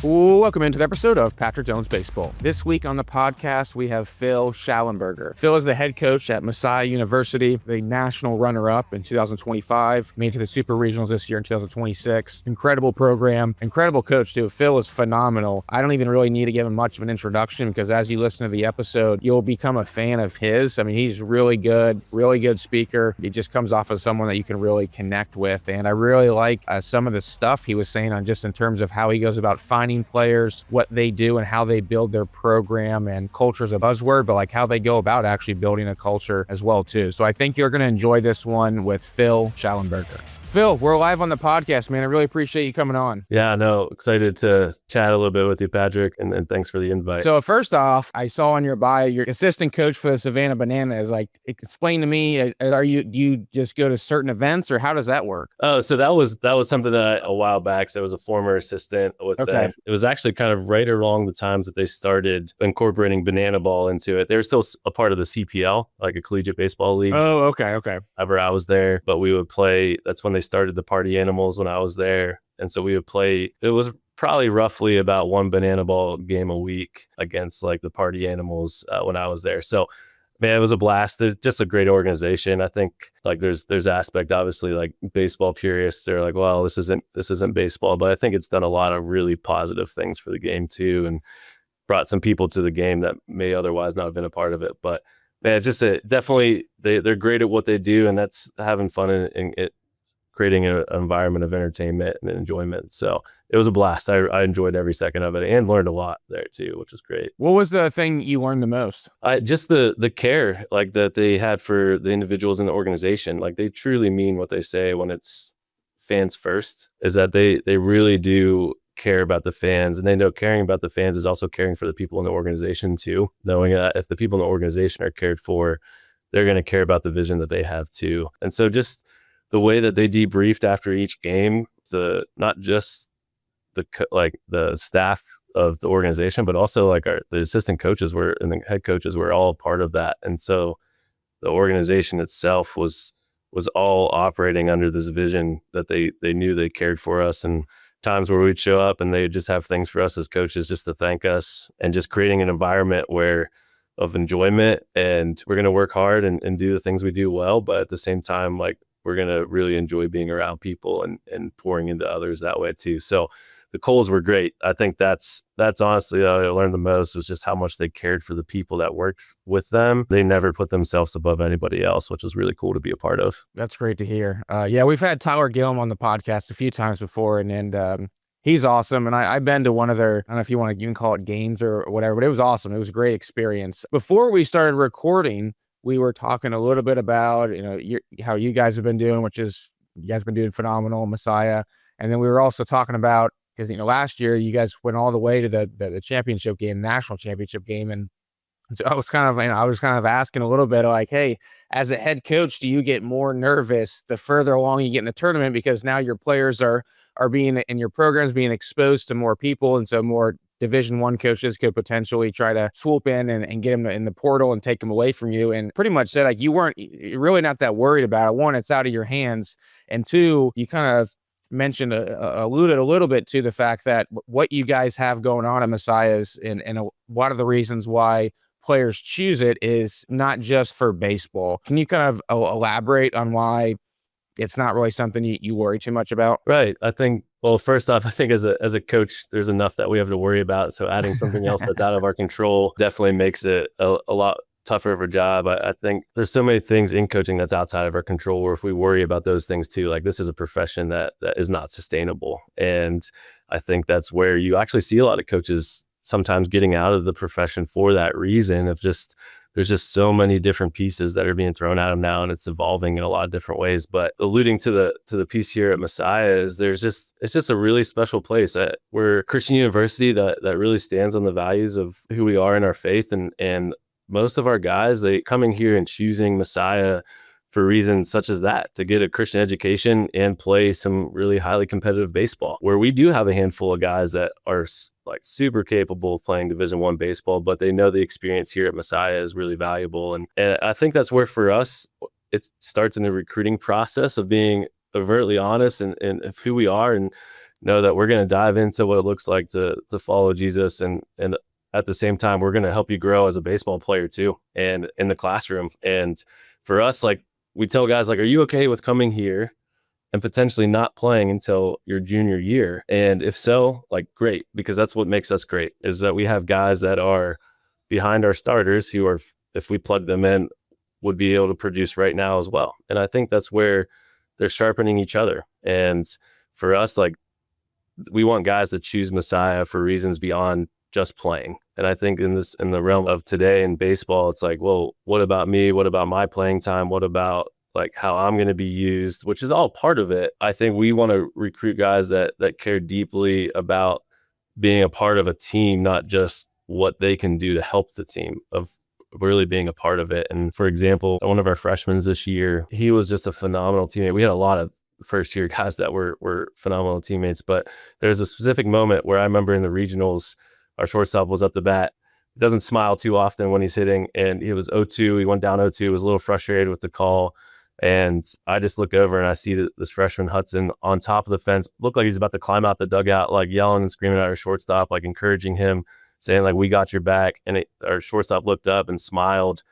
Welcome into the episode of Patrick Jones Baseball. This week on the podcast, we have Phill Shallenberger. Phill is the head coach at Messiah University, the national runner-up in 2025, made to the Super Regionals this year in 2026. Incredible program, incredible coach too. Phill is phenomenal. I don't even really need to give him much of an introduction because as you listen to the episode, you'll become a fan of his. I mean, he's really good speaker. He just comes off as someone that you can really connect with. And I really like some of the stuff he was saying on just in terms of how he goes about finding players, what they do and how they build their program. And culture is a buzzword, but like how they go about actually building a culture as well too. So I think you're going to enjoy this one with Phill Shallenberger. Phill, we're live on the podcast, man. I really appreciate you coming on. Yeah, no, excited to chat a little bit with you, Patrick, and thanks for the invite. So first off, I saw on your bio, you're assistant coach for the Savannah Bananas. Like, explain to me, do you just go to certain events or how does that work? Oh, so that was something that a while back. So I was a former assistant with them. It was actually kind of right along the times that they started incorporating banana ball into it. They were still a part of the CPL, like a collegiate baseball league. Oh, okay. Ever I was there, but we would play. That's when they started the Party Animals when I was there. And so we would play, it was probably roughly about one banana ball game a week against like the Party Animals when I was there. So man, it was a blast. They're just a great organization. I think like there's aspect, obviously, like baseball purists, they're like, well, this isn't baseball, but I think it's done a lot of really positive things for the game too, and brought some people to the game that may otherwise not have been a part of it. But man, it's just definitely they're great at what they do, and that's having fun in it, creating an environment of entertainment and enjoyment. So it was a blast. I enjoyed every second of it and learned a lot there too, which was great. What was the thing you learned the most? Just the care like that they had for the individuals in the organization. Like they truly mean what they say when it's fans first, is that they really do care about the fans, and they know caring about the fans is also caring for the people in the organization too, knowing that if the people in the organization are cared for, they're going to care about the vision that they have too. And so just the way that they debriefed after each game, not just the staff of the organization, but also like the assistant coaches and the head coaches were all part of that. And so the organization itself was all operating under this vision that they knew they cared for us, and times where we'd show up and they'd just have things for us as coaches just to thank us, and just creating an environment of enjoyment, and we're going to work hard and do the things we do well, but at the same time, like we're going to really enjoy being around people and pouring into others that way too. So the Coles were great. I think that's honestly what I learned the most, was just how much they cared for the people that worked with them. They never put themselves above anybody else, which was really cool to be a part of. That's great to hear. Yeah, we've had Tyler Gillum on the podcast a few times before, and he's awesome. And I've been to one of their, I don't know if you can call it games or whatever, but it was awesome. It was a great experience. Before we started recording, we were talking a little bit about, how you guys have been doing, which is you guys have been doing phenomenal, Messiah. And then we were also talking about, because, last year you guys went all the way to the championship game, national championship game. And so I was kind of asking a little bit like, hey, as a head coach, do you get more nervous the further along you get in the tournament? Because now your players are being in your programs being exposed to more people. And so more Division I coaches could potentially try to swoop in and get them in the portal and take them away from you. And pretty much said like you're really not that worried about it. One, it's out of your hands. And two, you kind of mentioned, alluded a little bit to the fact that what you guys have going on at Messiah's and a lot of the reasons why players choose it is not just for baseball. Can you kind of elaborate on why it's not really something you worry too much about? Right. I think, well, first off, I think as a coach, there's enough that we have to worry about. So adding something else that's out of our control definitely makes it a lot tougher of a job. I think there's so many things in coaching that's outside of our control, where if we worry about those things too, like this is a profession that is not sustainable. And I think that's where you actually see a lot of coaches sometimes getting out of the profession for that reason of just, there's just so many different pieces that are being thrown at them now, and it's evolving in a lot of different ways. But alluding to the piece here at Messiah is it's just a really special place. We're a Christian university that really stands on the values of who we are in our faith, and most of our guys, they coming here and choosing Messiah for reasons such as that, to get a Christian education and play some really highly competitive baseball, where we do have a handful of guys that are like super capable of playing Division I baseball, but they know the experience here at Messiah is really valuable. And I think that's where for us, it starts in the recruiting process of being overtly honest and of who we are. And know that we're going to dive into what it looks like to follow Jesus, and at the same time, we're going to help you grow as a baseball player too, and in the classroom. And for us, like, we tell guys, like, are you okay with coming here and potentially not playing until your junior year? And if so, like, great, because that's what makes us great, is that we have guys that are behind our starters who are, if we plug them in, would be able to produce right now as well. And I think that's where they're sharpening each other. And for us, like, we want guys to choose Messiah for reasons beyond just playing. And I think in the realm of today in baseball, it's like, well, what about me? What about my playing time? What about like how I'm going to be used, which is all part of it. I think we want to recruit guys that care deeply about being a part of a team, not just what they can do to help the team, of really being a part of it. And for example, one of our freshmen this year, he was just a phenomenal teammate. We had a lot of first year guys that were phenomenal teammates, but there's a specific moment where I remember in the regionals, our shortstop was up the bat. He doesn't smile too often when he's hitting, and he was 0-2. He went down 0-2, was a little frustrated with the call. And I just look over and I see that this freshman Hudson on top of the fence, looked like he's about to climb out the dugout, like yelling and screaming at our shortstop, like encouraging him, saying like, we got your back. And our shortstop looked up and smiled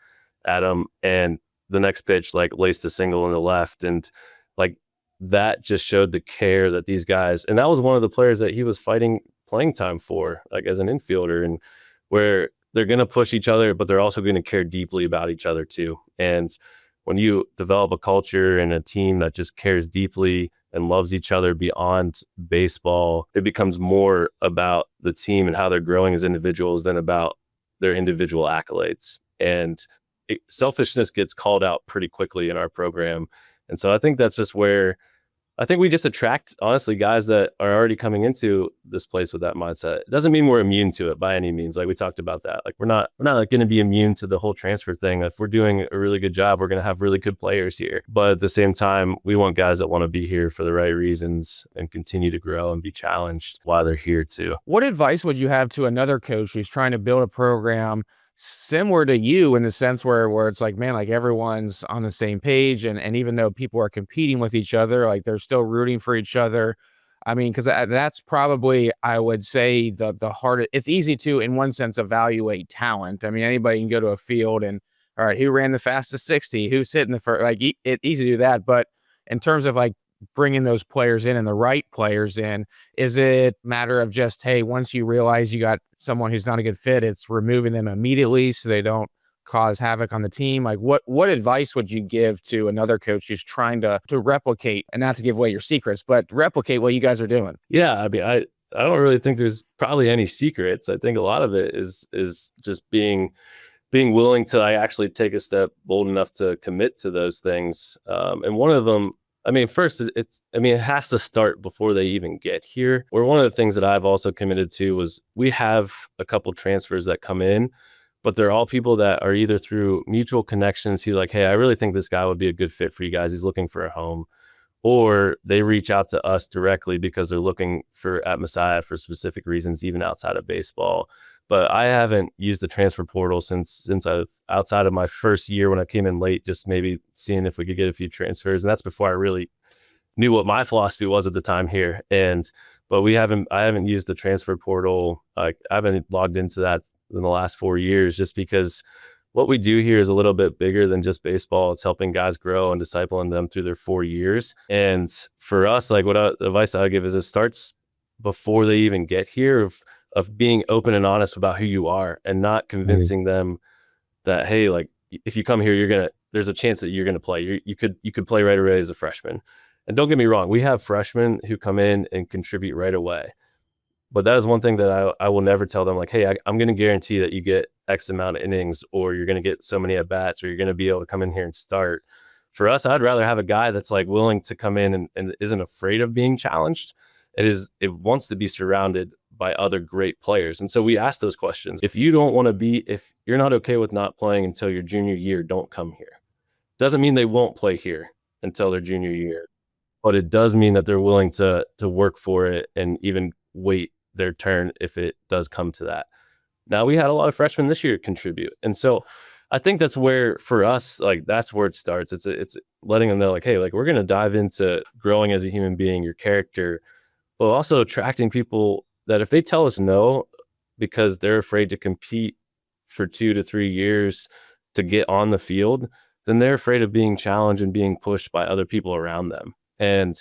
at him. And the next pitch, like, laced a single in the left. And like, that just showed the care that these guys, and that was one of the players that he was fighting playing time for, like as an infielder, and where they're going to push each other, but they're also going to care deeply about each other too. And when you develop a culture and a team that just cares deeply and loves each other beyond baseball, it becomes more about the team and how they're growing as individuals than about their individual accolades. And selfishness gets called out pretty quickly in our program. And so I think that's just where I think we just attract, honestly, guys that are already coming into this place with that mindset. It doesn't mean we're immune to it by any means. Like we talked about that. Like we're not like going to be immune to the whole transfer thing. If we're doing a really good job, we're going to have really good players here. But at the same time, we want guys that want to be here for the right reasons and continue to grow and be challenged while they're here too. What advice would you have to another coach who's trying to build a program similar to you, in the sense where it's like, man, like everyone's on the same page, and even though people are competing with each other, like they're still rooting for each other? I mean, because that's probably, I would say, the hardest. It's easy to, in one sense, evaluate talent. I mean, anybody can go to a field and, all right, who ran the fastest 60, who's hitting the first, like it's easy to do that. But in terms of like bringing those players in and the right players in, is it a matter of just, hey, once you realize you got someone who's not a good fit, it's removing them immediately so they don't cause havoc on the team? Like what advice would you give to another coach who's trying to replicate, and not to give away your secrets, but replicate what you guys are doing? Yeah, I mean, I don't really think there's probably any secrets. I think a lot of it is just being willing to actually take a step bold enough to commit to those things. And one of them, I mean, first, it has to start before they even get here. Where one of the things that I've also committed to was, we have a couple transfers that come in, but they're all people that are either through mutual connections who like, hey, I really think this guy would be a good fit for you guys. He's looking for a home. Or they reach out to us directly because they're looking at Messiah for specific reasons, even outside of baseball. But I haven't used the transfer portal since I've, outside of my first year when I came in late, just maybe seeing if we could get a few transfers. And that's before I really knew what my philosophy was at the time here. But I haven't used the transfer portal. Like, I haven't logged into that in the last 4 years, just because what we do here is a little bit bigger than just baseball. It's helping guys grow and discipling them through their 4 years. And for us, like, the advice I would give is, it starts before they even get here, of being open and honest about who you are, and not convincing them that, hey, like, if you come here, there's a chance that you're going to play. You could play right away as a freshman. And don't get me wrong, we have freshmen who come in and contribute right away. But that is one thing that I will never tell them, like, hey, I'm going to guarantee that you get X amount of innings, or you're going to get so many at bats, or you're going to be able to come in here and start. For us, I'd rather have a guy that's like willing to come in and isn't afraid of being challenged. It wants to be surrounded by other great players. And so we ask those questions. If you're not okay with not playing until your junior year, don't come here. Doesn't mean they won't play here until their junior year, but it does mean that they're willing to work for it and even wait their turn if it does come to that. Now, we had a lot of freshmen this year contribute. And so I think that's where, for us, like, that's where it starts. It's letting them know, like, hey, like, we're going to dive into growing as a human being, your character, but also attracting people that if they tell us no because they're afraid to compete for 2 to 3 years to get on the field, then they're afraid of being challenged and being pushed by other people around them. And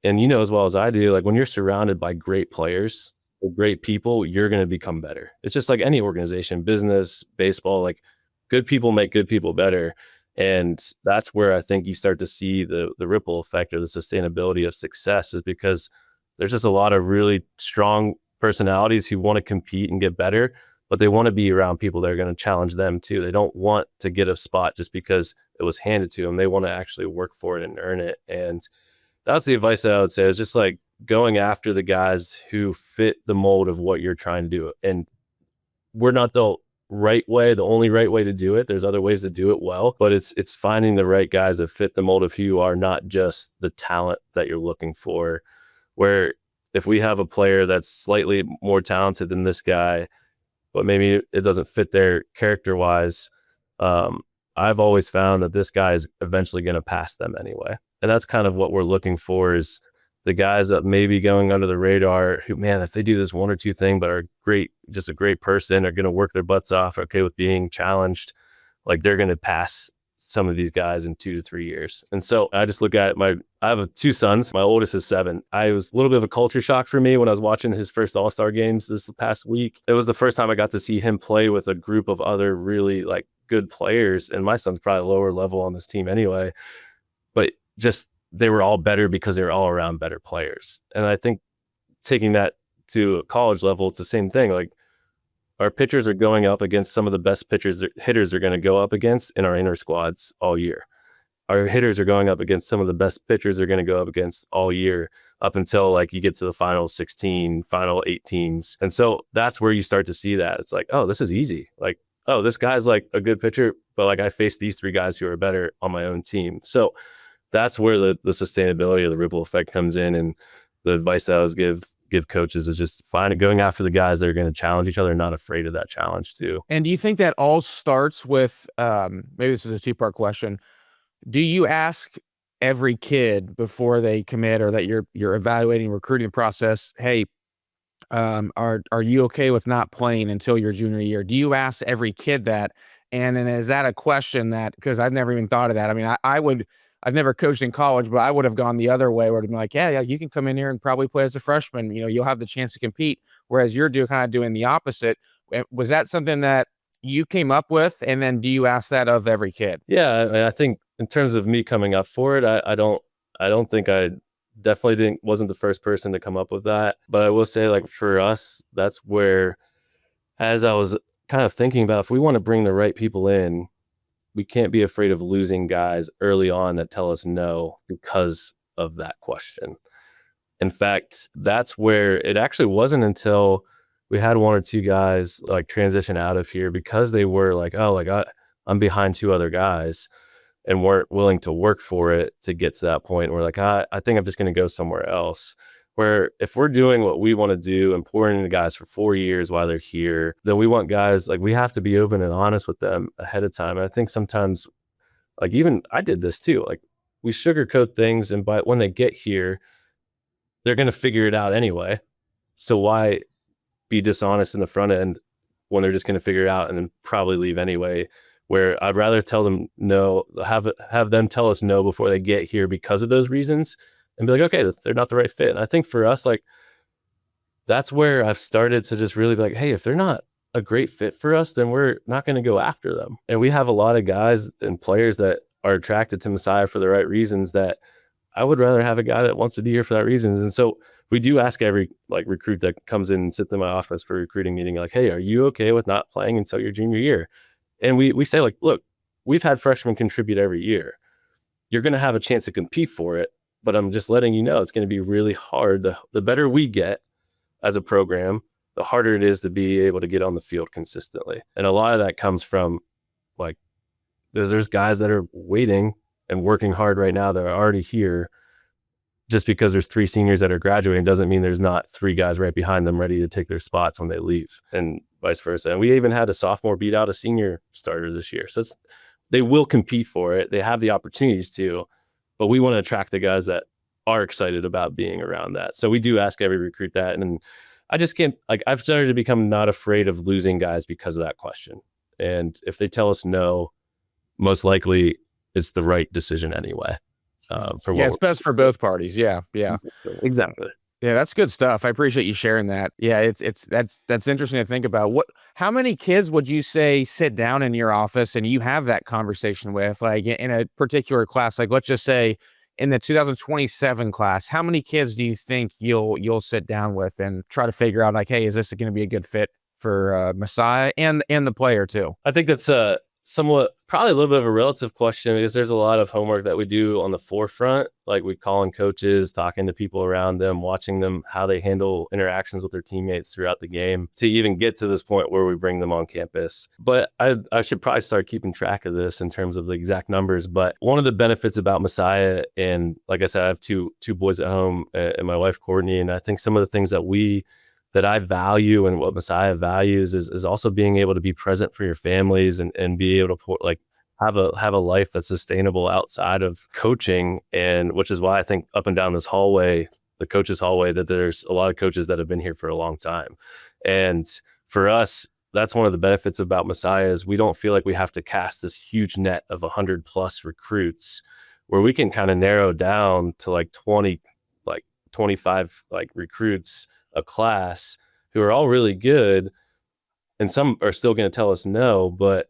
you know as well as I do, like when you're surrounded by great players or great people, you're going to become better. It's just like any organization, business, baseball, like good people make good people better. And that's where I think you start to see the ripple effect or the sustainability of success, is because there's just a lot of really strong personalities who want to compete and get better, but they want to be around people that are going to challenge them too. They don't want to get a spot just because it was handed to them. They want to actually work for it and earn it. And that's the advice that I would say, is just like going after the guys who fit the mold of what you're trying to do. And we're not the only right way to do it. There's other ways to do it well, but it's finding the right guys that fit the mold of who you are, not just the talent that you're looking for. Where if we have a player that's slightly more talented than this guy, but maybe it doesn't fit their character wise, I've always found that this guy is eventually going to pass them anyway. And that's kind of what we're looking for, is the guys that may be going under the radar who, man, if they do this one or two thing, but are great, just a great person, are going to work their butts off, okay with being challenged, like they're going to pass some of these guys in 2 to 3 years. And so I just look at I have 2 sons. My oldest is 7. I was a little bit of a culture shock for me when I was watching his first All-Star games this past week. It was the first time I got to see him play with a group of other really like good players. And my son's probably lower level on this team anyway, but just they were all better because they were all around better players. And I think taking that to a college level, it's the same thing. Like our pitchers are going up against some of the best hitters are going to go up against in our inner squads all year. Our hitters are going up against some of the best pitchers they're going to go up against all year, up until like you get to the final 16, final 8 teams. And so that's where you start to see that. It's like, oh, this is easy. Like, oh, this guy's like a good pitcher, but like I faced these 3 guys who are better on my own team. So that's where the sustainability of the ripple effect comes in. And the advice I always give coaches is just going after the guys that are going to challenge each other, not afraid of that challenge too. And do you think that all starts with, maybe this is a 2-part question. Do you ask every kid before they commit, or that you're evaluating recruiting process, hey, are you okay with not playing until your junior year? Do you ask every kid that? And then is that a question that, because I've never even thought of that. I mean, I've never coached in college, but I would have gone the other way, where it'd be like, yeah, you can come in here and probably play as a freshman. You know, you'll have the chance to compete. Whereas you're kind of doing the opposite. Was that something that you came up with? And then do you ask that of every kid? Yeah, I think in terms of me coming up for it, I don't think I definitely wasn't the first person to come up with that. But I will say, like for us, that's where, as I was kind of thinking about, if we want to bring the right people in, we can't be afraid of losing guys early on that tell us no because of that question. In fact, that's where it actually wasn't until we had 1 or 2 guys like transition out of here because they were like, oh, like I'm behind 2 other guys, and weren't willing to work for it to get to that point. And we're like, I think I'm just going to go somewhere else. Where if we're doing what we want to do and pouring into guys for 4 years while they're here, then we want guys, like we have to be open and honest with them ahead of time. And I think sometimes, like even I did this too, like we sugarcoat things, and when they get here, they're going to figure it out anyway. So why be dishonest in the front end when they're just going to figure it out and then probably leave anyway? Where I'd rather tell them no, have them tell us no before they get here because of those reasons, and be like, okay, they're not the right fit. And I think for us, like that's where I've started to just really be like, hey, if they're not a great fit for us, then we're not going to go after them. And we have a lot of guys and players that are attracted to Messiah for the right reasons, that I would rather have a guy that wants to be here for that reasons. And so we do ask every like recruit that comes in and sits in my office for a recruiting meeting, like, hey, are you okay with not playing until your junior year? And we say, like, look, we've had freshmen contribute every year. You're going to have a chance to compete for it, but I'm just letting you know it's going to be really hard. The better we get as a program, the harder it is to be able to get on the field consistently. And a lot of that comes from like, there's guys that are waiting and working hard right now that are already here. Just because there's 3 seniors that are graduating doesn't mean there's not 3 guys right behind them ready to take their spots when they leave, and vice versa. And we even had a sophomore beat out a senior starter this year. So they will compete for it. They have the opportunities to, but we want to attract the guys that are excited about being around that. So we do ask every recruit that. And I just can't, like, I've started to become not afraid of losing guys because of that question. And if they tell us no, most likely it's the right decision anyway. For Yeah, what it's best for both parties. Yeah, yeah. exactly. Yeah, that's good stuff. I appreciate you sharing that. Yeah, that's interesting to think about. How many kids would you say sit down in your office and you have that conversation with, like in a particular class? Like, let's just say in the 2027 class, how many kids do you think you'll sit down with and try to figure out, like, hey, is this going to be a good fit for Messiah and the player too? I think that's somewhat probably a little bit of a relative question, because there's a lot of homework that we do on the forefront, like we call in coaches, talking to people around them, watching them, how they handle interactions with their teammates throughout the game to even get to this point where we bring them on campus. But I should probably start keeping track of this in terms of the exact numbers. But one of the benefits about Messiah, and like I said, I have two boys at home and my wife Courtney, and I think some of the things that I value and what Messiah values is also being able to be present for your families and be able to have a life that's sustainable outside of coaching. And which is why I think up and down this hallway, the coaches hallway, that there's a lot of coaches that have been here for a long time. And for us, that's one of the benefits about Messiah is we don't feel like we have to cast this huge net of 100 plus recruits, where we can kind of narrow down to like 20, like 25 like recruits a class who are all really good, and some are still going to tell us no, but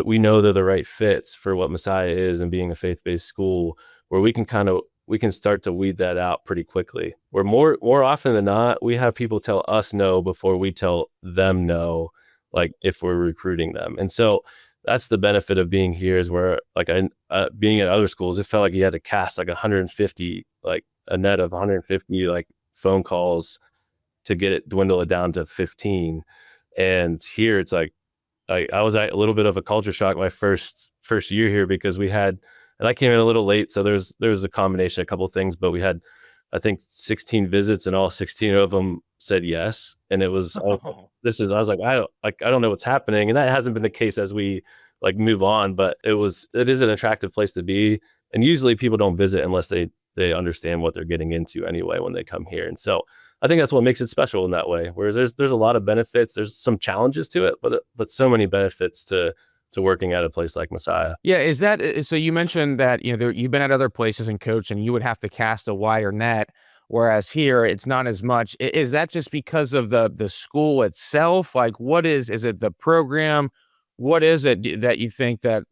we know they're the right fits for what Messiah is and being a faith-based school, where we can start to weed that out pretty quickly. Where more often than not, we have people tell us no before we tell them no, like if we're recruiting them. And so that's the benefit of being here, is where like being at other schools, it felt like you had to cast like 150, like a net of 150 like phone calls to dwindle it down to 15. And here it's like I was at a little bit of a culture shock my first year here, because and I came in a little late, so there was a combination of a couple of things, but we had I think 16 visits, and all 16 of them said yes. And it was I was like I don't know what's happening, and that hasn't been the case as we like move on, but it is an attractive place to be. And usually people don't visit unless they understand what they're getting into anyway when they come here. And so I think that's what makes it special in that way. Whereas there's a lot of benefits, there's some challenges to it, but so many benefits to working at a place like Messiah. Yeah, is that so? You mentioned that you've been at other places and coached, and you would have to cast a wider net, whereas here it's not as much. Is that just because of the school itself? Like, what is it the program? What is it that you think that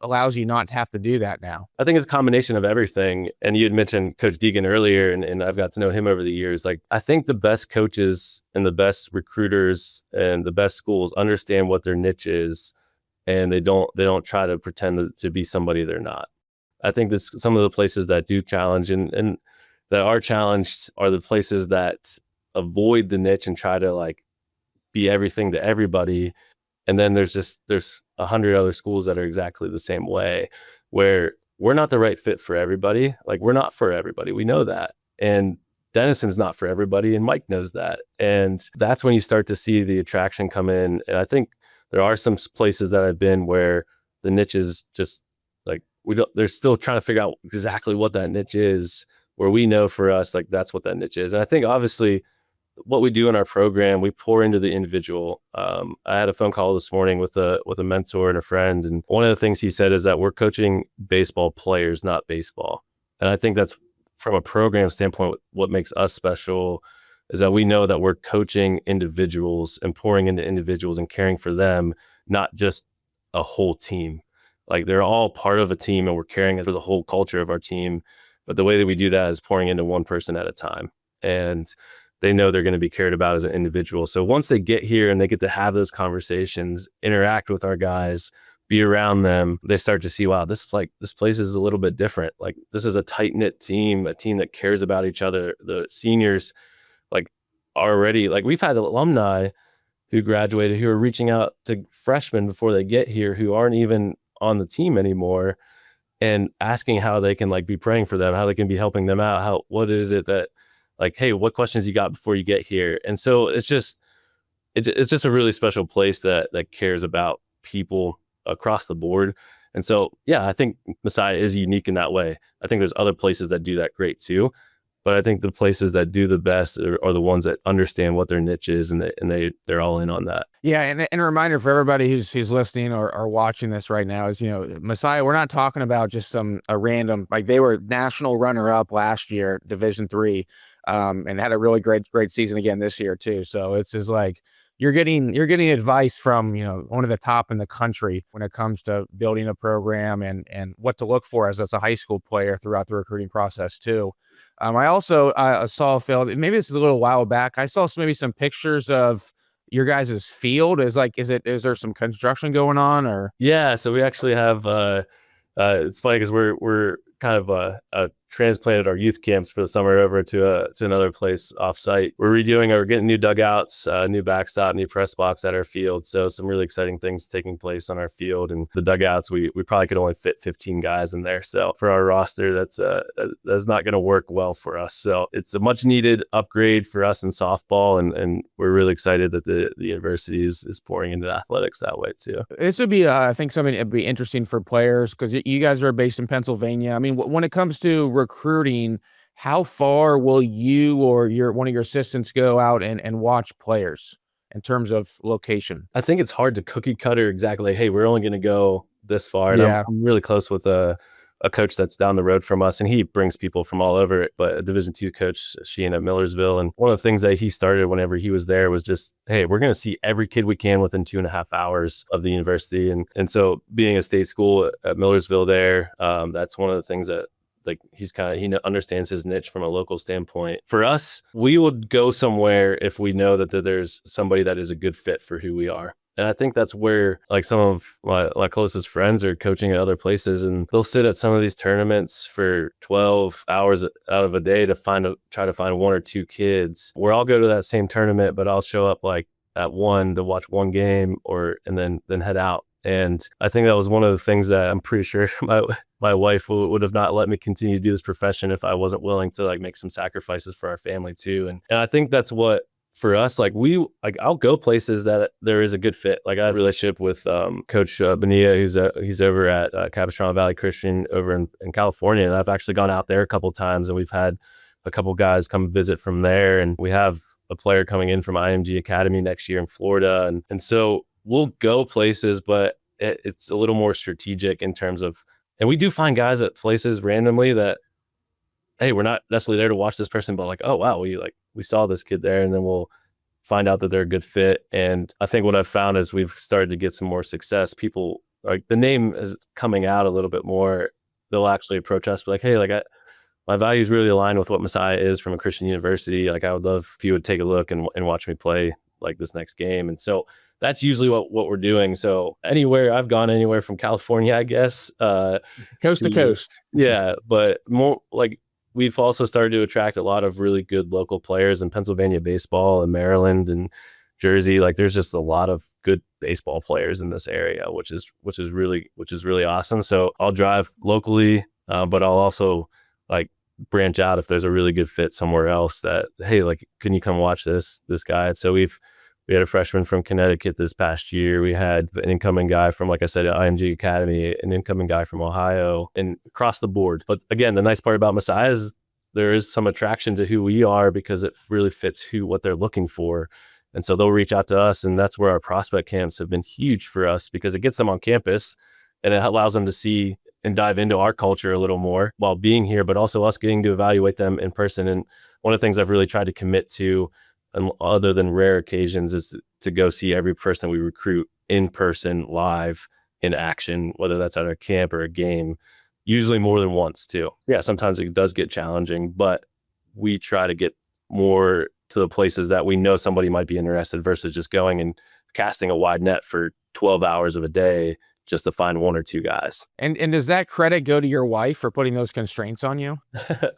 allows you not to have to do that now? I think it's a combination of everything. And you had mentioned Coach Deegan earlier, and I've got to know him over the years. Like, I think the best coaches and the best recruiters and the best schools understand what their niche is, and they don't try to pretend to be somebody they're not. I think some of the places that do challenge and that are challenged are the places that avoid the niche and try to like be everything to everybody. And then there's 100 other schools that are exactly the same way, where we're not the right fit for everybody. Like, we're not for everybody. We know that. And Denison's not for everybody, and Mike knows that. And that's when you start to see the attraction come in. And I think there are some places that I've been where the niche is just like, they're still trying to figure out exactly what that niche is, where we know for us, like, that's what that niche is. And I think obviously what we do in our program, we pour into the individual. I had a phone call this morning with a mentor and a friend, and one of the things he said is that we're coaching baseball players, not baseball. And I think that's, from a program standpoint, what makes us special is that we know that we're coaching individuals and pouring into individuals and caring for them, not just a whole team. Like, they're all part of a team, and we're caring for the whole culture of our team. But the way that we do that is pouring into one person at a time. And they know they're going to be cared about as an individual. So once they get here and they get to have those conversations, interact with our guys, be around them, they start to see, wow, this place is a little bit different. Like, this is a tight-knit team, a team that cares about each other. The seniors, like, already, like, we've had alumni who graduated who are reaching out to freshmen before they get here who aren't even on the team anymore, and asking how they can like be praying for them, how they can be helping them out, what is it that, like, hey, what questions you got before you get here? And so it's just a really special place that cares about people across the board. And so, yeah, I think Messiah is unique in that way. I think there's other places that do that great too. But I think the places that do the best are the ones that understand what their niche is, and they're all in on that. Yeah, and a reminder for everybody who's listening or watching this right now is, Messiah, we're not talking about just a random, like, they were national runner-up last year, Division III, and had a really great season again this year too. So it's just like you're getting advice from, one of the top in the country when it comes to building a program and what to look for as a high school player throughout the recruiting process too. I also saw, Phill, maybe this is a little while back, I saw maybe some pictures of your guys' field. Is there some construction going on, or? Yeah, so we actually have it's funny because we're kind of transplanted our youth camps for the summer over to another place offsite. We're getting new dugouts, new backstop, new press box at our field. So some really exciting things taking place on our field. And the dugouts, we probably could only fit 15 guys in there. So for our roster, that's not going to work well for us. So it's a much needed upgrade for us in softball, and we're really excited that the university is pouring into athletics that way too. This would be, I think, something that'd be interesting for players because you guys are based in Pennsylvania. I mean, when it comes to recruiting, how far will you or one of your assistants go out and watch players in terms of location? I think it's hard to cookie cutter exactly, hey, we're only going to go this far. And Yeah. I'm really close with a coach that's down the road from us, and he brings people from all over, but a Division II coach, Sheehan at Millersville. And one of the things that he started whenever he was there was just, hey, we're going to see every kid we can within 2.5 hours of the university. And so being a state school at Millersville there, that's one of the things that, like, he understands his niche from a local standpoint. For us, we would go somewhere if we know that there's somebody that is a good fit for who we are. And I think that's where, like, some of my closest friends are coaching at other places, and they'll sit at some of these tournaments for 12 hours out of a day to try to find one or two kids, where I'll go to that same tournament, but I'll show up like at 1 to watch one game and then head out. And I think that was one of the things that I'm pretty sure my wife would have not let me continue to do this profession if I wasn't willing to, like, make some sacrifices for our family too. And I think that's what, for us, I'll go places that there is a good fit. Like, I have a relationship with Coach Bonilla, he's over at Capistrano Valley Christian over in California. And I've actually gone out there a couple of times, and we've had a couple guys come visit from there. And we have a player coming in from IMG Academy next year in Florida. And so we'll go places, but it's a little more strategic in terms of, and we do find guys at places randomly that, hey, we're not necessarily there to watch this person, but like, oh wow, we saw this kid there, and then we'll find out that they're a good fit. And I think what I've found is we've started to get some more success. People, like, the name is coming out a little bit more. They'll actually approach us like, hey, my values really align with what Messiah is from a Christian university. Like, I would love if you would take a look and watch me play, like, this next game. And so that's usually what we're doing. So I've gone anywhere from California, I guess, Coast to coast. Yeah, but more like, we've also started to attract a lot of really good local players in Pennsylvania baseball and Maryland and Jersey. Like, there's just a lot of good baseball players in this area, which is really awesome. So I'll drive locally, but I'll also, like, branch out if there's a really good fit somewhere else that, hey, like, can you come watch this guy? And so we had a freshman from Connecticut this past year. We had an incoming guy from, like I said, IMG Academy, an incoming guy from Ohio, and across the board. But again, the nice part about Messiah is there is some attraction to who we are because it really fits what they're looking for. And so they'll reach out to us, and that's where our prospect camps have been huge for us, because it gets them on campus and it allows them to see and dive into our culture a little more while being here, but also us getting to evaluate them in person. And one of the things I've really tried to commit to, and other than rare occasions, is to go see every person we recruit in person, live, in action, whether that's at a camp or a game, usually more than once too. Yeah, sometimes it does get challenging, but we try to get more to the places that we know somebody might be interested versus just going and casting a wide net for 12 hours of a day just to find one or two guys. And does that credit go to your wife for putting those constraints on you?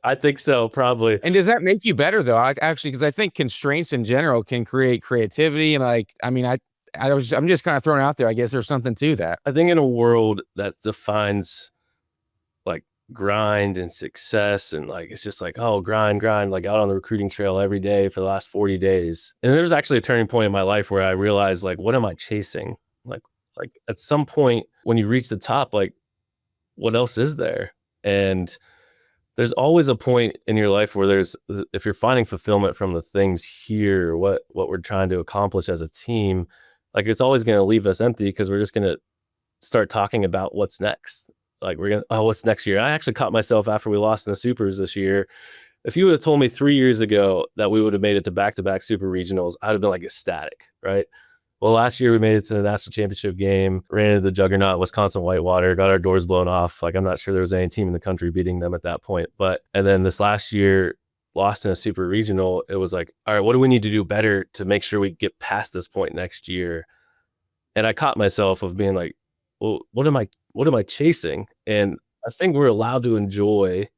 I think so, probably. And does that make you better though? Actually, because I think constraints in general can create creativity. And, like, I mean, I'm just kind of throwing it out there. I guess there's something to that. I think in a world that defines, like, grind and success, and, like, it's just like, oh, grind, like, out on the recruiting trail every day for the last 40 days. And there's actually a turning point in my life where I realized, like, what am I chasing? Like at some point when you reach the top, like, what else is there? And there's always a point in your life where if you're finding fulfillment from the things here, what we're trying to accomplish as a team, like it's always going to leave us empty because we're just going to start talking about what's next. Like what's next year? I actually caught myself after we lost in the supers this year. If you would have told me 3 years ago that we would have made it to back-to-back super regionals, I'd have been like ecstatic, right? Well, last year we made it to the national championship game, ran into the juggernaut Wisconsin Whitewater, got our doors blown off. Like, I'm not sure there was any team in the country beating them at that point. And then this last year, lost in a super regional, it was like, all right, what do we need to do better to make sure we get past this point next year? And I caught myself of being like, well, what am I chasing? And I think we're allowed to enjoy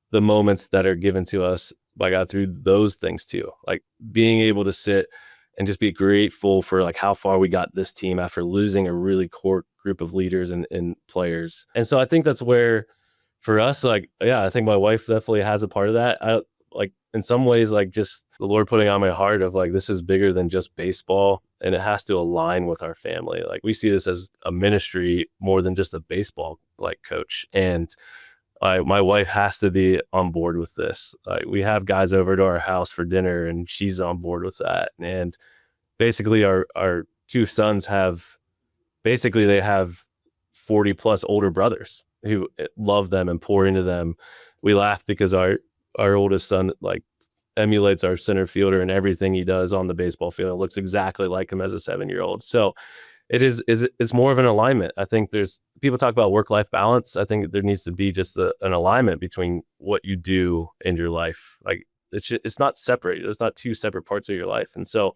the moments that are given to us by God through those things too. Like being able to sit and just be grateful for like how far we got this team after losing a really core group of leaders and players. And so I think that's where for us, like, yeah, I think my wife definitely has a part of that. I like in some ways, like just the Lord putting on my heart of like, this is bigger than just baseball and it has to align with our family. Like we see this as a ministry more than just a baseball like coach. And my wife has to be on board with this. Like we have guys over to our house for dinner and she's on board with that. And basically our two sons they have 40 plus older brothers who love them and pour into them. We laugh because our oldest son like emulates our center fielder and everything he does on the baseball field. It looks exactly like him as a 7-year-old. So it's more of an alignment. I think there's people talk about work-life balance. I think there needs to be just an alignment between what you do in your life. Like it's not separate. It's not two separate parts of your life. And so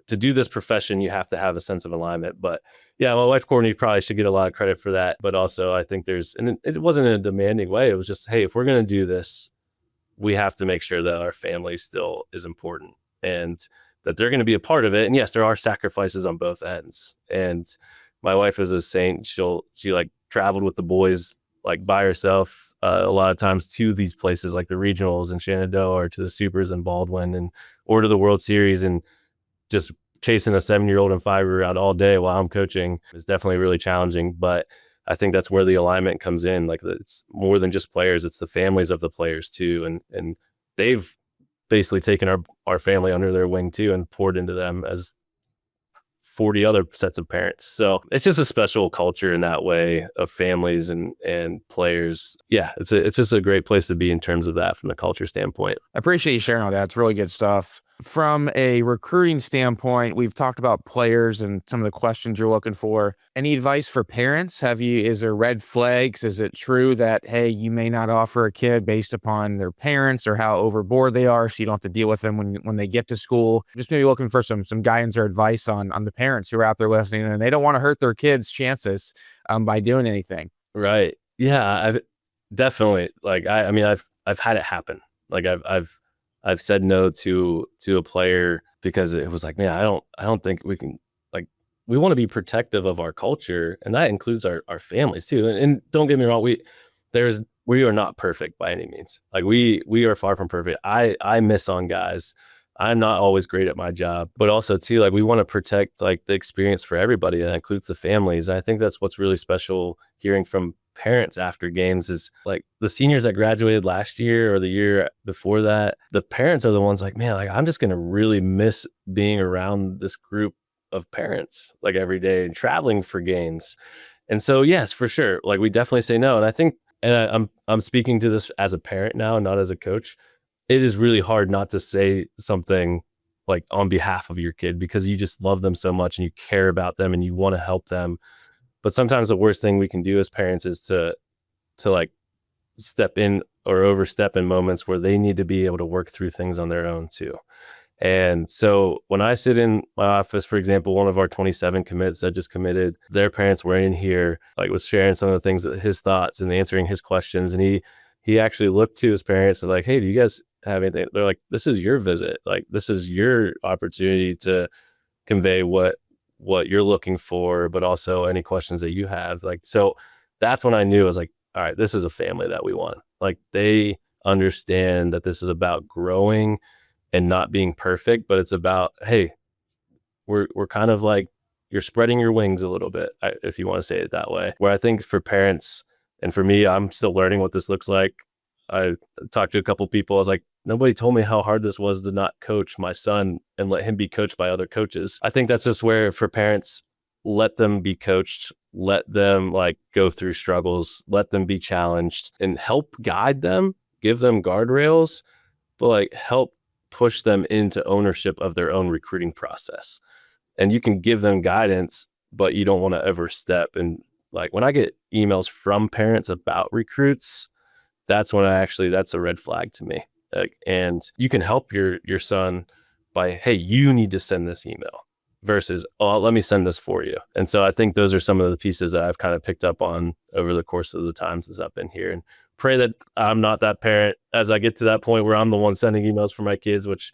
to do this profession, you have to have a sense of alignment. But yeah, my wife, Courtney, probably should get a lot of credit for that. But also I think and it wasn't in a demanding way. It was just, hey, if we're going to do this, we have to make sure that our family still is important and that they're going to be a part of it. And yes, there are sacrifices on both ends. And my wife is a saint. She like traveled with the boys like by herself a lot of times to these places like the regionals in Shenandoah or to the supers in Baldwin or to the World Series, and just chasing a 7-year-old and 5-year-old all day while I'm coaching is definitely really challenging. But I think that's where the alignment comes in. Like it's more than just players, it's the families of the players too. And they've basically taken our family under their wing too and poured into them as 40 other sets of parents. So it's just a special culture in that way of families and players. Yeah, it's just a great place to be in terms of that from the culture standpoint. I appreciate you sharing all that. It's really good stuff. From a recruiting standpoint, we've talked about players and some of the questions you're looking for. Any advice for parents? Is there red flags? Is it true that, hey, you may not offer a kid based upon their parents or how overboard they are, so you don't have to deal with them when they get to school? Just maybe looking for some guidance or advice on the parents who are out there listening and they don't want to hurt their kids' chances by doing anything. Right. Yeah, I've definitely I mean I've had it happen. Like I've said no to a player because it was like, man, I don't think we can, like, we want to be protective of our culture, and that includes our families too. And don't get me wrong, we are not perfect by any means. Like we are far from perfect. I miss on guys. I'm not always great at my job, but also too, like we want to protect like the experience for everybody, and that includes the families. And I think that's what's really special hearing from parents after games is like the seniors that graduated last year or the year before that, the parents are the ones like, man, like I'm just going to really miss being around this group of parents like every day and traveling for games. And so, yes, for sure. Like we definitely say no. And I think, and I'm speaking to this as a parent now, not as a coach. It is really hard not to say something like on behalf of your kid because you just love them so much and you care about them and you want to help them. But sometimes the worst thing we can do as parents is to like step in or overstep in moments where they need to be able to work through things on their own too. And so when I sit in my office, for example, one of our 27 commits that just committed, their parents were in here, like was sharing some of the things, his thoughts and answering his questions. And he actually looked to his parents and like, hey, do you guys have anything? They're like, this is your visit. Like, this is your opportunity to convey what you're looking for, but also any questions that you have. Like, so that's when I knew I was like, all right, this is a family that we want. Like they understand that this is about growing and not being perfect, but it's about, hey, we're kind of like, you're spreading your wings a little bit, if you want to say it that way. Where I think for parents, And for me, I'm still learning what this looks like. I talked to a couple people. I was like, nobody told me how hard this was to not coach my son and let him be coached by other coaches. I think that's just where, for parents, let them be coached, let them like go through struggles, let them be challenged, and help guide them, give them guardrails, but like help push them into ownership of their own recruiting process. And you can give them guidance, but you don't want to overstep. And like when I get emails from parents about recruits, that's when that's a red flag to me. And you can help your son by, hey, you need to send this email versus, oh, let me send this for you. And so I think those are some of the pieces that I've kind of picked up on over the course of the time since I've been here, and pray that I'm not that parent as I get to that point where I'm the one sending emails for my kids, which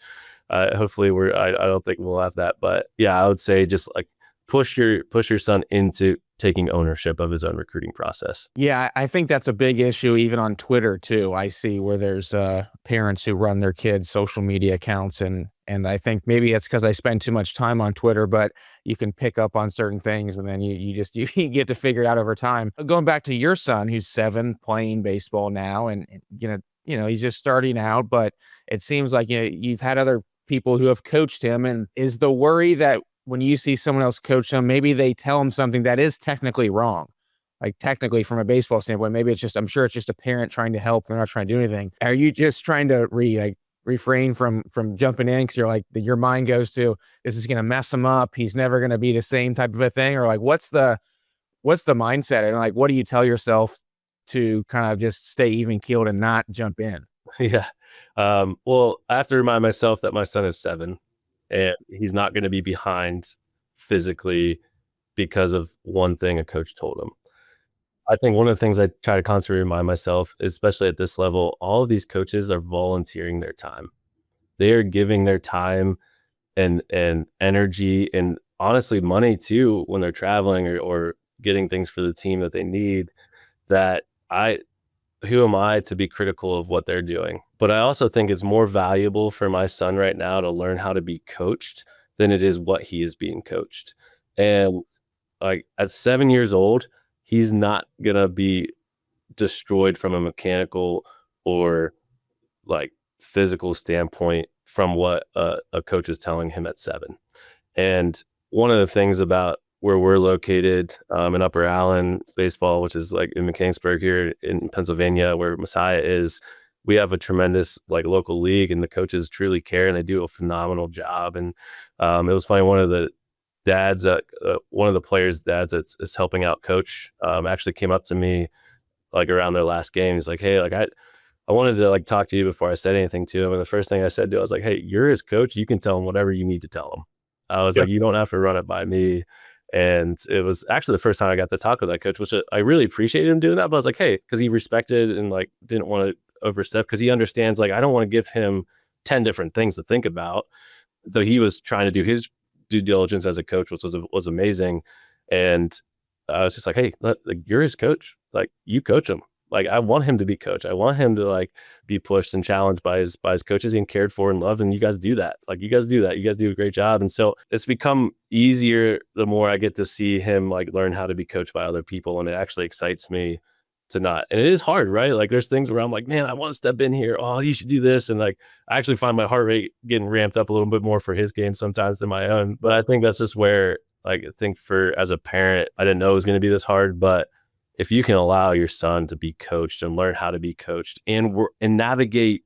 hopefully I don't think we'll have that. But yeah, I would say just like push your son into taking ownership of his own recruiting process. Yeah, I think that's a big issue even on Twitter too. I see where there's parents who run their kids' social media accounts, and I think maybe it's because I spend too much time on Twitter, but you can pick up on certain things and then you just you get to figure it out over time. Going back to your son who's 7 playing baseball now, and he's just starting out, but it seems like you've had other people who have coached him, and is the worry that when you see someone else coach him, maybe they tell him something that is technically wrong? Like technically from a baseball standpoint, maybe I'm sure it's just a parent trying to help. They're not trying to do anything. Are you just trying to refrain from jumping in because you're like, your mind goes to, this is going to mess him up, he's never going to be the same type of a thing? Or like, what's the mindset? And like, what do you tell yourself to kind of just stay even keeled and not jump in? Yeah. Well, I have to remind myself that my son is 7 and he's not going to be behind physically because of one thing a coach told him. I think one of the things I try to constantly remind myself, especially at this level, all of these coaches are volunteering their time. They are giving their time and energy and honestly money too when they're traveling or getting things for the team that they need. That who am I to be critical of what they're doing? But I also think it's more valuable for my son right now to learn how to be coached than it is what he is being coached. And like at 7 years old, he's not going to be destroyed from a mechanical or like physical standpoint from what a coach is telling him at 7. And one of the things about where we're located in Upper Allen baseball, which is like in Mechanicsburg here in Pennsylvania, where Messiah is, we have a tremendous like local league, and the coaches truly care and they do a phenomenal job. And it was funny, one of the dads, one of the players' dads that's helping out coach, actually came up to me like around their last game. He's like, hey, like I wanted to like talk to you before I said anything to him. And the first thing I said to him, I was like, hey, you're his coach. You can tell him whatever you need to tell him. I was like, you don't have to run it by me. And it was actually the first time I got to talk with that coach, which I really appreciated him doing that. But I was like, hey, because he respected and like didn't want to overstep, because he understands like I don't want to give him 10 different things to think about. So he was trying to do his due diligence as a coach, which was amazing. And I was just like, hey, you're his coach. Like you coach him. Like I want him to be coached. I want him to like be pushed and challenged by his coaches and cared for and loved. And you guys do that. Like you guys do that. You guys do a great job. And so it's become easier the more I get to see him like learn how to be coached by other people. And it actually excites me to not. And it is hard, right? Like there's things where I'm like, man, I want to step in here. Oh, you should do this. And like I actually find my heart rate getting ramped up a little bit more for his game sometimes than my own. But I think that's just where like I think as a parent, I didn't know it was going to be this hard, but if you can allow your son to be coached and learn how to be coached and navigate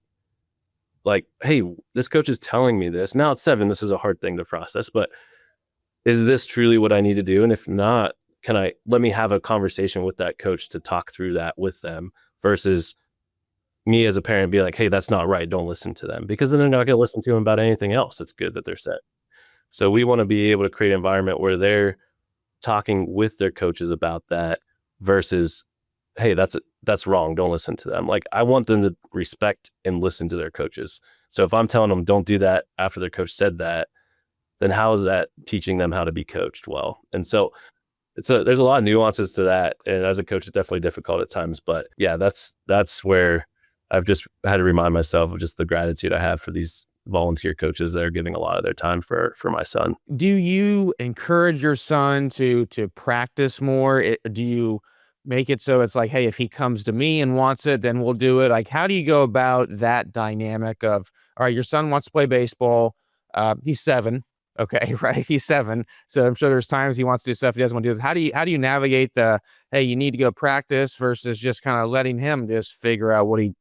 like, hey, this coach is telling me this. Now at 7, this is a hard thing to process, but is this truly what I need to do? And if not, let me have a conversation with that coach to talk through that with them versus me as a parent be like, hey, that's not right. Don't listen to them, because then they're not going to listen to them about anything else that's good that they're saying. So we want to be able to create an environment where they're talking with their coaches about that versus, hey, that's wrong. Don't listen to them. Like I want them to respect and listen to their coaches. So if I'm telling them don't do that after their coach said that, then how is that teaching them how to be coached well? And so there's a lot of nuances to that. And as a coach, it's definitely difficult at times. But yeah, that's where I've just had to remind myself of just the gratitude I have for these volunteer coaches that are giving a lot of their time for my son. Do you encourage your son to practice more? Do you make it so it's like, hey, if he comes to me and wants it, then we'll do it? Like, how do you go about that dynamic of, all right, your son wants to play baseball. He's 7. Okay, right. He's 7. So I'm sure there's times he wants to do stuff he doesn't want to do. How do you navigate the, hey, you need to go practice versus just kind of letting him just figure out what he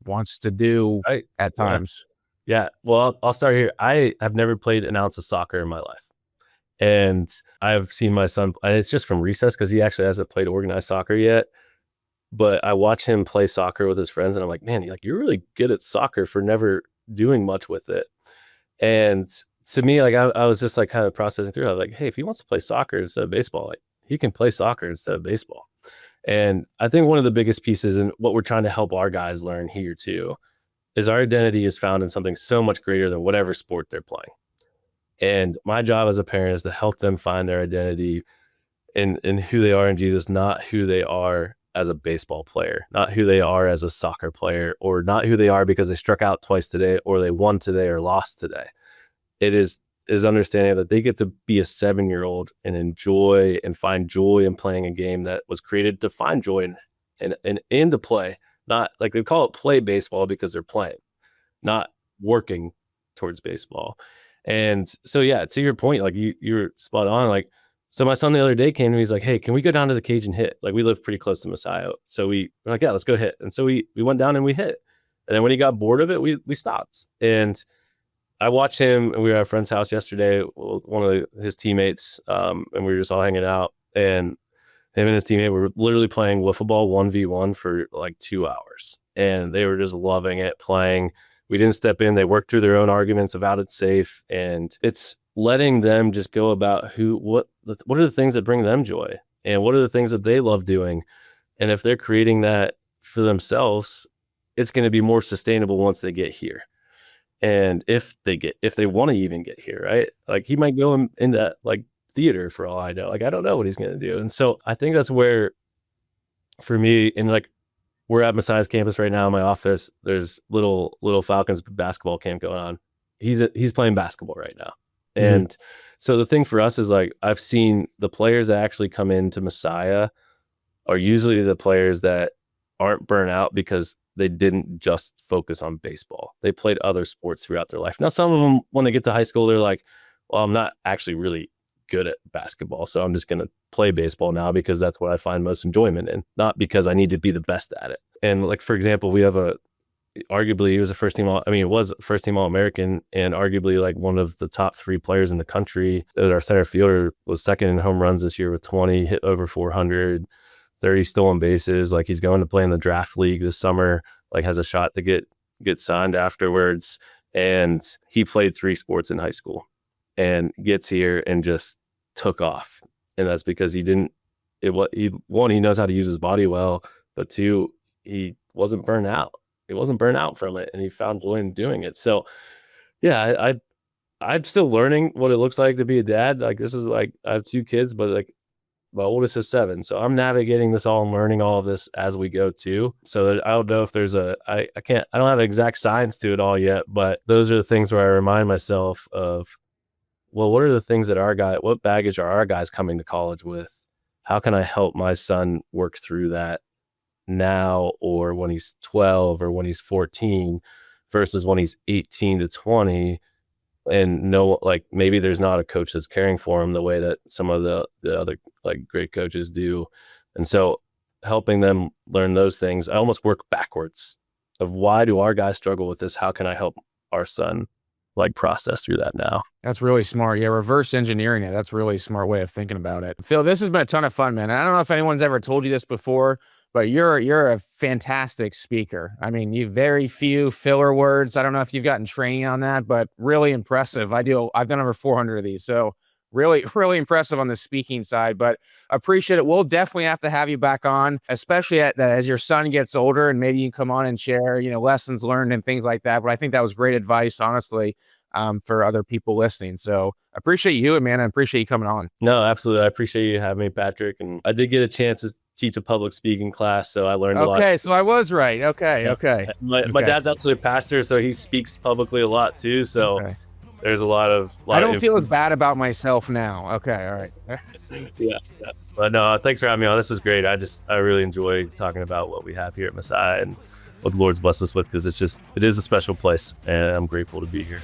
wants to do Right. at Yeah. times? Yeah. Well, I'll start here. I have never played an ounce of soccer in my life. And I've seen my son, and it's just from recess because he actually hasn't played organized soccer yet. But I watch him play soccer with his friends, and I'm like, man, you're really good at soccer for never doing much with it. And to me, like I was just like kind of processing through. I was like, hey, if he wants to play soccer instead of baseball, like he can play soccer instead of baseball. And I think one of the biggest pieces and what we're trying to help our guys learn here too is our identity is found in something so much greater than whatever sport they're playing. And my job as a parent is to help them find their identity in who they are in Jesus, not who they are as a baseball player, not who they are as a soccer player, or not who they are because they struck out twice today or they won today or lost today. It is understanding that they get to be a 7-year-old and enjoy and find joy in playing a game that was created to find joy in the play. Not like they call it play baseball because they're playing, not working towards baseball. And so, yeah, to your point, like you're spot on. Like, so my son the other day came to me, he's like, hey, can we go down to the cage and hit? Like we live pretty close to Messiah. So we're like, yeah, let's go hit. And so we went down and we hit. And then when he got bored of it, we stopped. And I watched him, and we were at a friend's house yesterday with one of his teammates, and we were just all hanging out. And him and his teammate were literally playing wiffle ball 1v1 for like 2 hours. And they were just loving it, playing. We didn't step in. They worked through their own arguments about it's safe. And it's letting them just go about what are the things that bring them joy and what are the things that they love doing. And if they're creating that for themselves, it's going to be more sustainable once they get here. And if they want to even get here, right? Like he might go in that like theater for all I know. Like I don't know what he's going to do. And so I think that's where, for me, and like we're at Messiah's campus right now in my office. There's little Falcons basketball camp going on. He's playing basketball right now. And so the thing for us is like I've seen the players that actually come into Messiah are usually the players that aren't burnt out because they didn't just focus on baseball. They played other sports throughout their life. Now, some of them, when they get to high school, they're like, well, I'm not actually really good at basketball, so I'm just going to play baseball now because that's what I find most enjoyment in, not because I need to be the best at it. And like, for example, we have arguably he was a first team All-American and arguably like one of the top 3 players in the country. Our center fielder was second in home runs this year with 20, hit over 400, 30 stolen bases. Like he's going to play in the draft league this summer, like has a shot to get signed afterwards. And he played 3 sports in high school and gets here and just took off. And that's because he knows how to use his body well, but 2, he wasn't burnt out. He wasn't burnt out from it, and he found joy in doing it. So yeah, I'm still learning what it looks like to be a dad. Like this is like, I have 2 kids, but like my oldest is 7. So I'm navigating this all and learning all of this as we go too. So that I don't know if there's I don't have exact science to it all yet, but those are the things where I remind myself of, well, what are the things that what baggage are our guys coming to college with? How can I help my son work through that now, or when he's 12 or when he's 14 versus when he's 18 to 20? And like maybe there's not a coach that's caring for him the way that some of the other like great coaches do. And so helping them learn those things, I almost work backwards of why do our guys struggle with this? How can I help our son like process through that now? That's really smart. Yeah, reverse engineering it. That's a really smart way of thinking about it. Phill, this has been a ton of fun, man. And I don't know if anyone's ever told you this before, but you're a fantastic speaker. I mean, you very few filler words. I don't know if you've gotten training on that, but really impressive. I've done over 400 of these. So really, really impressive on the speaking side, but appreciate it. We'll definitely have to have you back on, especially as your son gets older, and maybe you can come on and share, lessons learned and things like that. But I think that was great advice, honestly, for other people listening. So appreciate you, man. I appreciate you coming on. No, absolutely. I appreciate you having me, Patrick. And I did get a chance to teach a public speaking class, so I learned a lot. Okay, so I was right. Okay, Yeah. okay. My dad's actually a pastor, so he speaks publicly a lot too. So There's a lot of I don't feel as bad about myself now. Okay, all right. yeah. But no, thanks for having me on. This is great. I really enjoy talking about what we have here at Messiah and what the Lord's blessed us with, because it is a special place, and I'm grateful to be here.